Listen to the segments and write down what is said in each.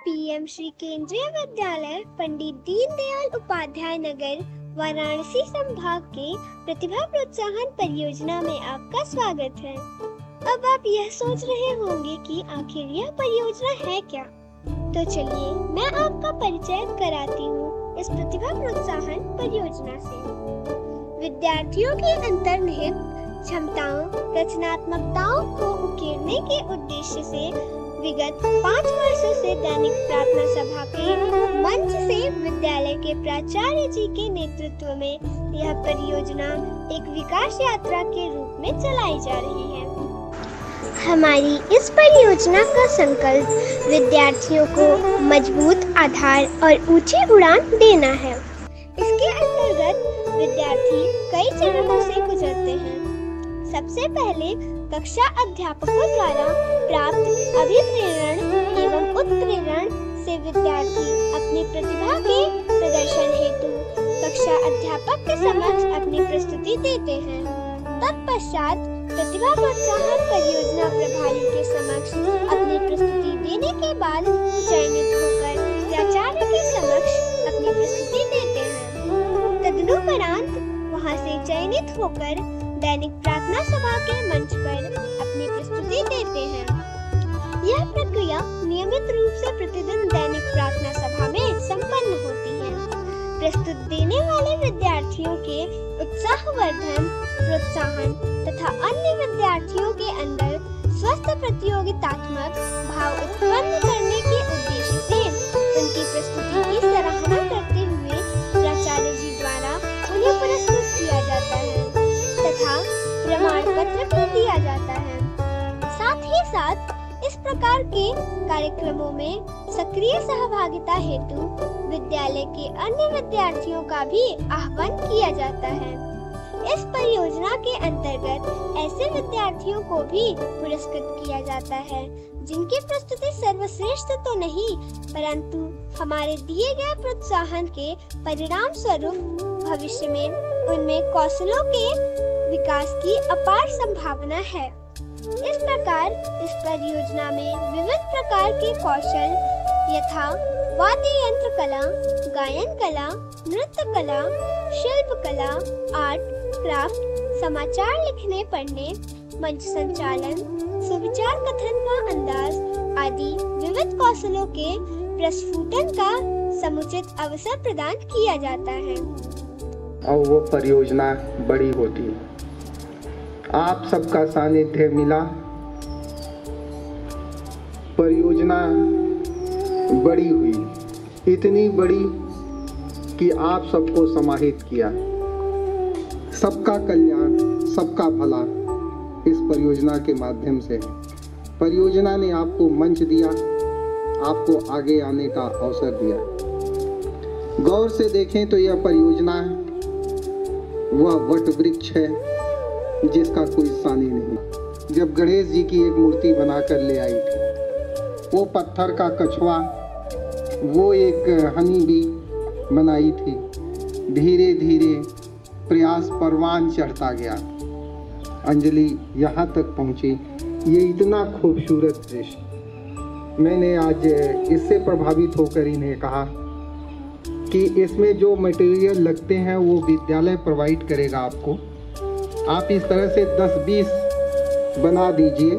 PM Shri केंद्रीय विद्यालय पंडित दीनदयाल उपाध्याय नगर वाराणसी संभाग के प्रतिभा प्रोत्साहन परियोजना में आपका स्वागत है। अब आप यह सोच रहे होंगे कि आखिर यह परियोजना है क्या? तो चलिए मैं आपका परिचय कराती हूँ इस प्रतिभा प्रोत्साहन परियोजना से। विद्यार्थियों की अंतर्निहित क्षमताओं, रचनात्मकताओं को उकेरने के उद्देश्य से विगत 5 वर्षों से दैनिक प्रार्थना सभा के मंच से विद्यालय के प्राचार्य जी के नेतृत्व में यह परियोजना एक विकास यात्रा के रूप में चलाई जा रही है। हमारी इस परियोजना का संकल्प विद्यार्थियों को मजबूत आधार और ऊंची उड़ान देना है। इसके अंतर्गत विद्यार्थी कई चरणों से गुजरते हैं। सबसे पहले कक्षा अध्यापकों द्वारा प्राप्त अभिप्रेरण एवं उत्प्रेरण से विद्यार्थी अपनी प्रतिभा के प्रदर्शन हेतु कक्षा अध्यापक के समक्ष अपनी प्रस्तुति देते हैं। तत्पश्चात प्रतिभा प्रोत्साहन परियोजना प्रभारी के समक्ष अपनी प्रस्तुति देने के बाद चयनित होकर प्राचार्य के समक्ष अपनी प्रस्तुति देते हैं। तदनुपरांत वहां से चयनित होकर दैनिक प्रार्थना सभा के मंच पर अपनी प्रस्तुति देते हैं। यह प्रक्रिया नियमित रूप से प्रतिदिन दैनिक प्रार्थना सभा में संपन्न होती है। प्रस्तुत देने वाले विद्यार्थियों के उत्साहवर्धन, प्रोत्साहन तथा अन्य विद्यार्थियों के अंदर स्वस्थ प्रतियोगितात्मक भाव उत्पन्न करने के उद्देश्य से उनकी प्रस्तुति की सराहना करते हुए प्राचार्य जी द्वारा उन्हें पुरस्कृत किया जाता है तथा प्रमाण पत्र भी दिया जाता है। साथ ही साथ इस प्रकार के कार्यक्रमों में सक्रिय सहभागिता हेतु विद्यालय के अन्य विद्यार्थियों का भी आह्वान किया जाता है। इस परियोजना के अंतर्गत ऐसे विद्यार्थियों को भी पुरस्कृत किया जाता है जिनकी प्रस्तुति सर्वश्रेष्ठ तो नहीं परंतु हमारे दिए गए प्रोत्साहन के परिणाम स्वरूप भविष्य में उनमें कौशलों के विकास की अपार संभावना है। इस प्रकार इस परियोजना में विविध प्रकार के कौशल यथा वाद्य यंत्र कला, गायन कला, नृत्य कला, शिल्प कला, आर्ट, क्राफ्ट, समाचार लिखने पढ़ने, मंच संचालन, सुविचार कथन का अंदाज आदि विविध कौशलों के प्रस्फुटन का समुचित अवसर प्रदान किया जाता है। और वो परियोजना बड़ी होती है। आप सबका सानिध्य मिला, परियोजना बड़ी हुई, इतनी बड़ी कि आप सबको समाहित किया। सबका कल्याण, सबका भला इस परियोजना के माध्यम से है। परियोजना ने आपको मंच दिया, आपको आगे आने का अवसर दिया। गौर से देखें तो यह परियोजना वह वट वृक्ष है जिसका कोई सानी नहीं। जब गणेश जी की एक मूर्ति बनाकर ले आई थी, वो पत्थर का कछुआ, वो एक हनी भी बनाई थी। धीरे धीरे प्रयास परवान चढ़ता गया, अंजलि यहाँ तक पहुँची। ये इतना खूबसूरत दृश्य, मैंने आज इससे प्रभावित होकर इन्हें कहा कि इसमें जो मटेरियल लगते हैं वो विद्यालय प्रोवाइड करेगा आपको। आप इस तरह से 10-20 बना दीजिए।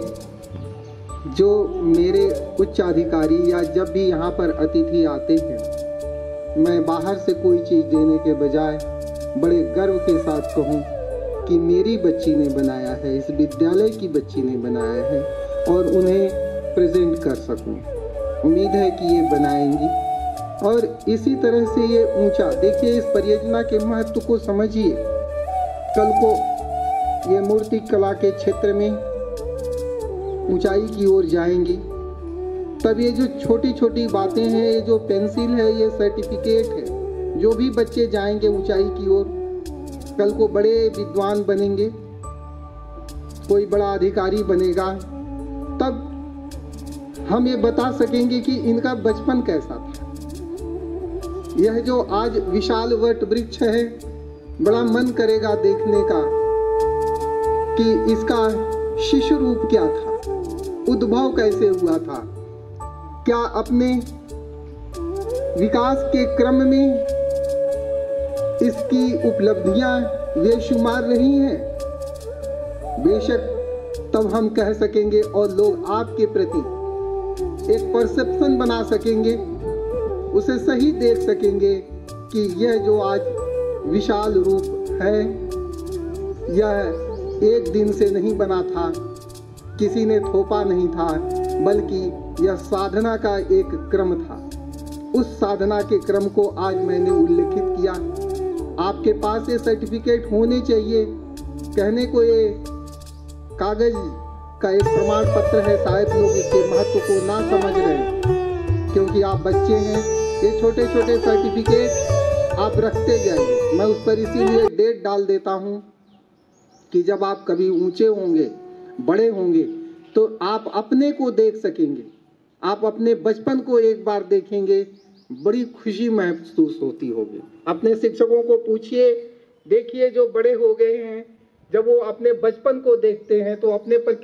जो मेरे उच्च अधिकारी या जब भी यहाँ पर अतिथि आते हैं, मैं बाहर से कोई चीज़ देने के बजाय बड़े गर्व के साथ कहूँ कि मेरी बच्ची ने बनाया है, इस विद्यालय की बच्ची ने बनाया है, और उन्हें प्रेजेंट कर सकूँ। उम्मीद है कि ये बनाएंगी और इसी तरह से ये ऊंचा, देखिए इस परियोजना के महत्व को समझिए। कल को ये मूर्ति कला के क्षेत्र में ऊंचाई की ओर जाएंगी, तब ये जो छोटी छोटी बातें हैं, ये जो पेंसिल है, ये सर्टिफिकेट है, जो भी बच्चे जाएंगे ऊंचाई की ओर, कल को बड़े विद्वान बनेंगे, कोई बड़ा अधिकारी बनेगा, तब हम ये बता सकेंगे कि इनका बचपन कैसा था। यह जो आज विशाल वट वृक्ष है, बड़ा मन करेगा देखने का कि इसका शिशु रूप क्या था, उद्भव कैसे हुआ था, क्या अपने विकास के क्रम में इसकी उपलब्धियां बेशुमार रही हैं। बेशक तब हम कह सकेंगे और लोग आपके प्रति एक परसेप्शन बना सकेंगे, उसे सही देख सकेंगे कि यह जो आज विशाल रूप है यह एक दिन से नहीं बना था, किसी ने थोपा नहीं था, बल्कि यह साधना का एक क्रम था। उस साधना के क्रम को आज मैंने उल्लेखित किया। आपके पास ये सर्टिफिकेट होने चाहिए। कहने को ये कागज का एक प्रमाण पत्र है, शायद लोग इसके महत्व को ना समझ रहे हैं, क्योंकि आप बच्चे हैं। ये छोटे छोटे सर्टिफिकेट आप रखते जाइए। मैं उस पर इसीलिए डेट डाल देता हूँ कि जब आप कभी ऊंचे होंगे, बड़े होंगे, तो आप अपने को देख सकेंगे, आप अपने बचपन को एक बार देखेंगे, बड़ी खुशी महसूस होती होगी। अपने शिक्षकों को पूछिए, देखिए जो बड़े हो गए हैं, जब वो अपने बचपन को देखते हैं तो अपने पर